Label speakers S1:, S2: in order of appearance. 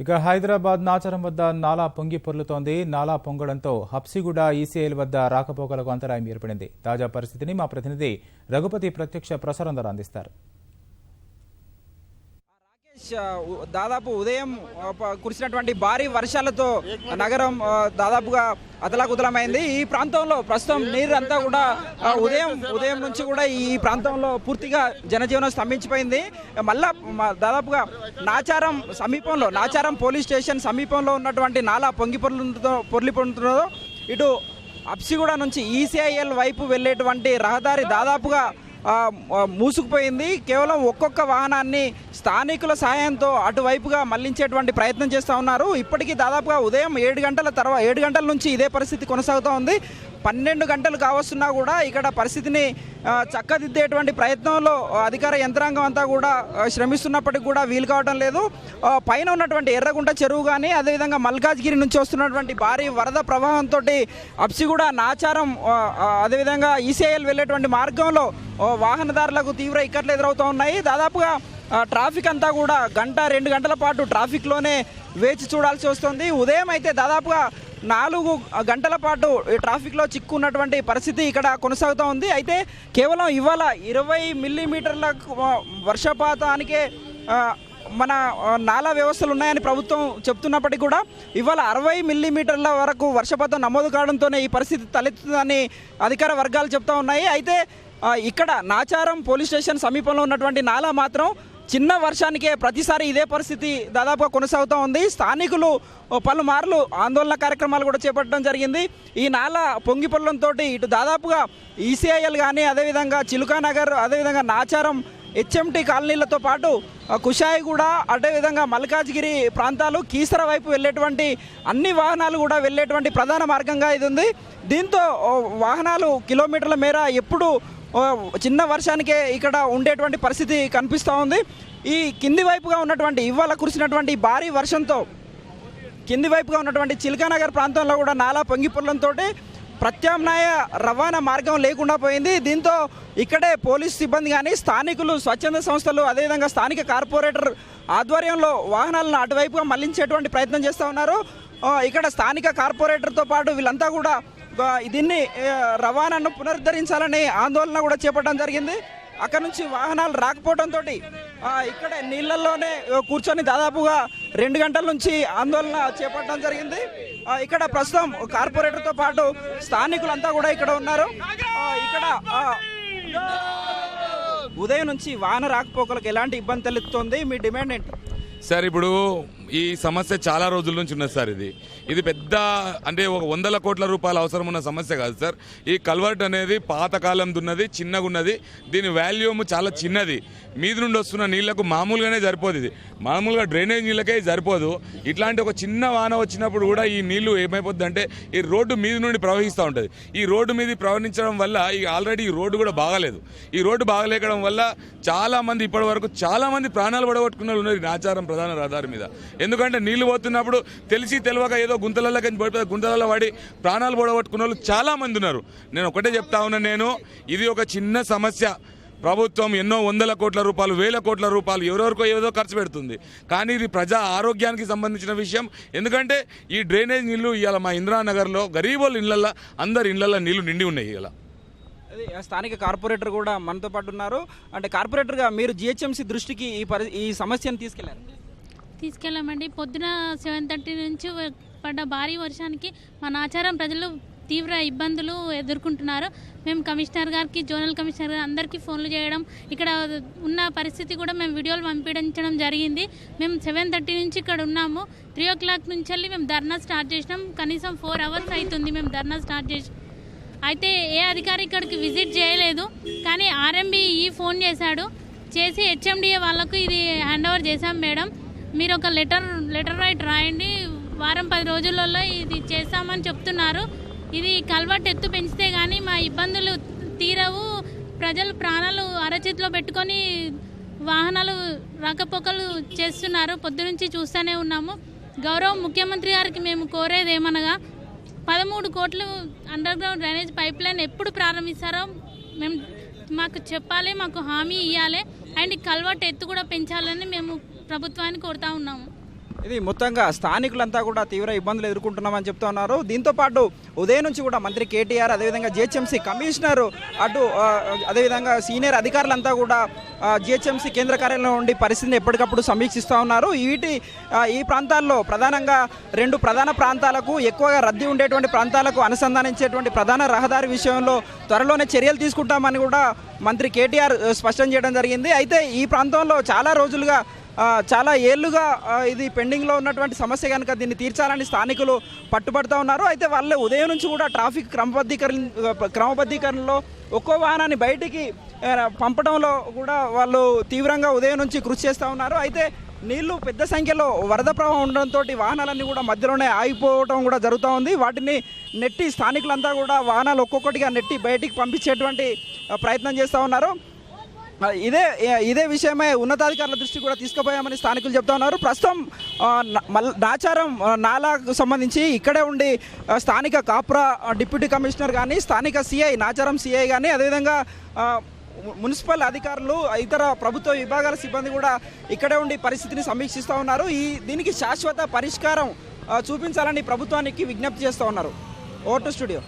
S1: ఇక హైదరాబాద్ నాచారం వద్ద నాలా పొంగి పొర్లుతోంది. నాలా పొంగడంతో హబ్సిగూడ ఈసీఐల్ వద్ద రాకపోకలకు అంతరాయం ఏర్పడింది. తాజా పరిస్థితిని మా ప్రతినిధి రఘుపతి ప్రత్యక్ష ప్రసారం ద్వారా అందిస్తారు.
S2: దాదాపు ఉదయం కురిసినటువంటి భారీ వర్షాలతో నగరం దాదాపుగా అతలాకుతలమైంది. ఈ ప్రాంతంలో ప్రస్తుతం నీరు అంతా కూడా ఉదయం నుంచి కూడా ఈ ప్రాంతంలో పూర్తిగా జనజీవనం స్తంభించిపోయింది. మళ్ళా దాదాపుగా నాచారం పోలీస్ స్టేషన్ సమీపంలో ఉన్నటువంటి నాలా పొర్లిపోతుందో ఇటు హబ్సిగూడ నుంచి ఈసీఐఎల్ వైపు వెళ్ళేటువంటి రహదారి దాదాపుగా మూసుకుపోయింది. కేవలం ఒక్కొక్క వాహనాన్ని స్థానికుల సాయంతో అటువైపుగా మళ్లించేటువంటి ప్రయత్నం చేస్తూ ఉన్నారు. ఇప్పటికీ దాదాపుగా ఉదయం 7 గంటల నుంచి ఇదే పరిస్థితి కొనసాగుతూ ఉంది. 12 గంటలు కావస్తున్నా కూడా ఇక్కడ పరిస్థితిని చక్కదిద్దేటువంటి ప్రయత్నంలో అధికార యంత్రాంగం అంతా కూడా శ్రమిస్తున్నప్పటికీ కూడా వీలు కావడం లేదు. పైన ఉన్నటువంటి ఎర్రగుంట చెరువు కానీ అదేవిధంగా మల్కాజ్గిరి నుంచి వస్తున్నటువంటి భారీ వరద ప్రవాహంతో హబ్సిగూడ నాచారం అదేవిధంగా ఈసీఐఎల్ వెళ్ళేటువంటి మార్గంలో వాహనదారులకు తీవ్ర ఇక్కట్లు ఎదురవుతూ ఉన్నాయి. దాదాపుగా ట్రాఫిక్ అంతా కూడా 1-2 గంటల పాటు ట్రాఫిక్లోనే వేచి చూడాల్సి వస్తుంది. ఉదయం అయితే దాదాపుగా 4 గంటల పాటు ట్రాఫిక్లో చిక్కున్నటువంటి పరిస్థితి ఇక్కడ కొనసాగుతూ ఉంది. అయితే కేవలం ఇవాళ 20 మిల్లీమీటర్ల వర్షపాతానికే మన నాలా వ్యవస్థలు ఉన్నాయని ప్రభుత్వం చెప్తున్నప్పటికీ కూడా ఇవాళ 60 మిల్లీమీటర్ల వరకు వర్షపాతం నమోదు కావడంతోనే ఈ పరిస్థితి తలెత్తుతుందని అధికార వర్గాలు చెప్తూ ఉన్నాయి. అయితే ఇక్కడ నాచారం పోలీస్ స్టేషన్ సమీపంలో ఉన్నటువంటి నాలా మాత్రం చిన్న వర్షానికే ప్రతిసారి ఇదే పరిస్థితి దాదాపుగా కొనసాగుతూ ఉంది. స్థానికులు పలుమార్లు ఆందోళన కార్యక్రమాలు కూడా చేపట్టడం జరిగింది. ఈ నాలా పొంగిపొల్లంతో ఇటు దాదాపుగా ఈసీఐఎల్ కానీ అదేవిధంగా చిలుకానగర్ అదేవిధంగా నాచారం హెచ్ఎంటీ కాలనీలతో పాటు కుషాయిగూడ అదేవిధంగా మల్కాజ్గిరి ప్రాంతాలు కీసర వైపు వెళ్ళేటువంటి అన్ని వాహనాలు కూడా వెళ్ళేటువంటి ప్రధాన మార్గంగా ఇది ఉంది. దీంతో వాహనాలు కిలోమీటర్ల మేర ఎప్పుడు చిన్న వర్షానికే ఇక్కడ ఉండేటువంటి పరిస్థితి కనిపిస్తూ ఉంది. ఈ కింది వైపుగా ఉన్నటువంటి ఇవాళ కురిసినటువంటి భారీ వర్షంతో కింది వైపుగా ఉన్నటువంటి చిలుకానగర్ ప్రాంతంలో కూడా నాలా పొంగిపొర్లంతో ప్రత్యామ్నాయ రవాణా మార్గం లేకుండా పోయింది. దీంతో ఇక్కడే పోలీస్ సిబ్బంది కానీ స్థానికులు స్వచ్ఛంద సంస్థలు అదేవిధంగా స్థానిక కార్పొరేటర్ ఆధ్వర్యంలో వాహనాలను అటువైపుగా మళ్లించేటువంటి ప్రయత్నం చేస్తూ ఉన్నారు. ఇక్కడ స్థానిక కార్పొరేటర్తో పాటు వీళ్ళంతా కూడా దీన్ని రవాణాను పునరుద్ధరించాలని ఆందోళన కూడా చేపట్టడం జరిగింది. అక్కడ నుంచి వాహనాలు రాకపోవడంతో ఇక్కడే నీళ్లలోనే కూర్చొని దాదాపుగా 2 గంటల నుంచి ఆందోళన చేపట్టడం జరిగింది. ఇక్కడ ప్రస్తుతం కార్పొరేటర్తో పాటు స్థానికులంతా కూడా ఇక్కడ ఉన్నారు. ఇక్కడ ఉదయం నుంచి వాహన రాకపోకలకు ఎలాంటి ఇబ్బంది తలెత్తుతోంది? మీ డిమాండ్ ఏంటి
S3: సార్? ఇప్పుడు ఈ సమస్య చాలా రోజుల నుంచి ఉన్నది సార్. ఇది పెద్ద అంటే ఒక 100 కోట్ల రూపాయల అవసరం ఉన్న సమస్య కాదు సార్. ఈ కల్వర్ట్ అనేది పాతకాలంది ఉన్నది, చిన్నగా ఉన్నది. దీని వాల్యూమ్ చాలా చిన్నది. మీద నుండి వస్తున్న నీళ్లకు మామూలుగానే సరిపోదు. ఇది మామూలుగా డ్రైనేజ్ నీళ్ళకే సరిపోదు. ఇట్లాంటి ఒక చిన్న వాన వచ్చినప్పుడు కూడా ఈ నీళ్లు ఏమైపోద్ది అంటే ఈ రోడ్డు మీద నుండి ప్రవహిస్తూ ఉంటుంది. ఈ రోడ్డు మీద ప్రవహించడం వల్ల ఆల్రెడీ ఈ రోడ్డు కూడా బాగలేదు. ఈ రోడ్డు బాగలేకడం వల్ల చాలా మంది ఇప్పటి వరకు చాలా మంది ప్రాణాలు పడగొట్టుకున్న వాళ్ళు ఉన్నారు నాచారం ప్రధాన రహదారి మీద. ఎందుకంటే నీళ్లు పోతున్నప్పుడు తెలిసి తెలియక ఏదో గుంతలలో పడి ప్రాణాలు పొడగొట్టుకున్న వాళ్ళు చాలా మంది ఉన్నారు. నేను ఒకటే చెప్తా ఉన్నాను, ఇది ఒక చిన్న సమస్య. ప్రభుత్వం ఎన్నో 100 కోట్ల రూపాయలు 1000 కోట్ల రూపాయలు ఎవరెవరికో ఏదో ఖర్చు పెడుతుంది. కానీ ఇది ప్రజా ఆరోగ్యానికి సంబంధించిన విషయం. ఎందుకంటే ఈ డ్రైనేజ్ నీళ్లు ఇవాళ మా ఇందిరానగర్లో గరీబోళ్ళ ఇళ్లల్లో అందరి ఇళ్లల్లో నీళ్లు నిండి ఉన్నాయి. ఇలా
S2: స్థానిక కార్పొరేటర్ కూడా మనతో పాటు ఉన్నారు. అంటే కార్పొరేటర్గా మీరు జిహెచ్ఎంసీ దృష్టికి ఈ సమస్యను
S4: తీసుకెళ్ళామండి. పొద్దున 7:30 నుంచి పడ్డ భారీ వర్షానికి మా నాచారం ప్రజలు తీవ్ర ఇబ్బందులు ఎదుర్కొంటున్నారు. మేము కమిషనర్ గారికి, జోనల్ కమిషనర్ గారు అందరికీ ఫోన్లు చేయడం, ఇక్కడ ఉన్న పరిస్థితి కూడా మేము వీడియోలు పంపించడం జరిగింది. మేము 7:30 నుంచి ఇక్కడ ఉన్నాము. 3 o'clock నుంచి వెళ్ళి మేము ధర్నా స్టార్ట్ చేసినాం. కనీసం 4 hours అవుతుంది మేము ధర్నా స్టార్ట్ చేసి. అయితే ఏ అధికారి ఇక్కడికి విజిట్ చేయలేదు. కానీ ఆర్ఎంబి ఫోన్ చేసి హెచ్ఎండిఏ వాళ్ళకు ఇది హ్యాండ్ ఓవర్ చేశాం మేడం, మీరు ఒక లెటర్ రాయండి, వారం 10 రోజులలో ఇది చేస్తామని చెప్తున్నారు. ఇది కల్వర్ట్ ఎత్తు పెంచితే కానీ మా ఇబ్బందులు తీరవు. ప్రజలు ప్రాణాలు అరచేతిలో పెట్టుకొని వాహనాలు రాకపోకలు చేస్తున్నారు. పొద్దునుంచి చూస్తూనే ఉన్నాము. గౌరవ ముఖ్యమంత్రి గారికి మేము కోరేది ఏమనగా 13 కోట్లు under ground drainage pipe line ఎప్పుడు ప్రారంభిస్తారో మేము మాకు చెప్పాలి, మాకు హామీ ఇవ్వాలి. అండ్ కల్వర్ట్ ఎత్తు కూడా పెంచాలని మేము ప్రభుత్వాన్ని కోరుతా ఉన్నాము.
S2: ఇది మొత్తంగా స్థానికులంతా కూడా తీవ్ర ఇబ్బందులు ఎదుర్కొంటున్నామని చెప్తా ఉన్నారు. దీంతో పాటు ఉదయం నుంచి కూడా మంత్రి కేటీఆర్, అదేవిధంగా జిహెచ్ఎంసీ కమిషనర్, అదేవిధంగా సీనియర్ అధికారులంతా కూడా జిహెచ్ఎంసీ కేంద్ర కార్యాలయంలో ఉండి పరిస్థితిని ఎప్పటికప్పుడు సమీక్షిస్తూ ఉన్నారు. ఈ ప్రాంతాల్లో ప్రధానంగా 2 ప్రధాన ప్రాంతాలకు, ఎక్కువగా రద్దీ ఉండేటువంటి ప్రాంతాలకు అనుసంధానించేటువంటి ప్రధాన రహదారి విషయంలో త్వరలోనే చర్యలు తీసుకుంటామని కూడా మంత్రి కేటీఆర్ స్పష్టం చేయడం జరిగింది. అయితే ఈ ప్రాంతంలో చాలా రోజులుగా, చాలా ఏళ్లుగా ఇది పెండింగ్లో ఉన్నటువంటి సమస్య కనుక దీన్ని తీర్చాలని స్థానికులు పట్టుబడుతూ ఉన్నారు. అయితే వాళ్ళు ఉదయం నుంచి కూడా ట్రాఫిక్ క్రమబద్ధీకరణలో ఒక్కో వాహనాన్ని బయటికి పంపడంలో కూడా వాళ్ళు తీవ్రంగా ఉదయం నుంచి కృషి చేస్తూ ఉన్నారు. అయితే నీళ్లు పెద్ద సంఖ్యలో వరద ప్రవాహం ఉండడంతో వాహనాలన్నీ కూడా మధ్యలోనే ఆగిపోవడం కూడా జరుగుతూ ఉంది. వాటిని నెట్టి స్థానికులంతా కూడా వాహనాలు ఒక్కొక్కటిగా నెట్టి బయటికి పంపించేటువంటి ప్రయత్నం చేస్తూ ఉన్నారు. ఇదే విషయమై ఉన్నతాధికారుల దృష్టి కూడా తీసుకుపోయామని స్థానికులు చెప్తా ఉన్నారు. ప్రస్తుతం నాచారం నాలాకు సంబంధించి ఇక్కడే ఉండి స్థానిక కాప్రా డిప్యూటీ కమిషనర్ కానీ, స్థానిక సిఐ, నాచారం సిఐ కానీ, అదేవిధంగా మున్సిపల్ అధికారులు, ఇతర ప్రభుత్వ విభాగాల సిబ్బంది కూడా ఇక్కడే ఉండి పరిస్థితిని సమీక్షిస్తూ ఉన్నారు. దీనికి శాశ్వత పరిష్కారం చూపించాలని ప్రభుత్వానికి విజ్ఞప్తి చేస్తూ ఉన్నారు. Over to studio.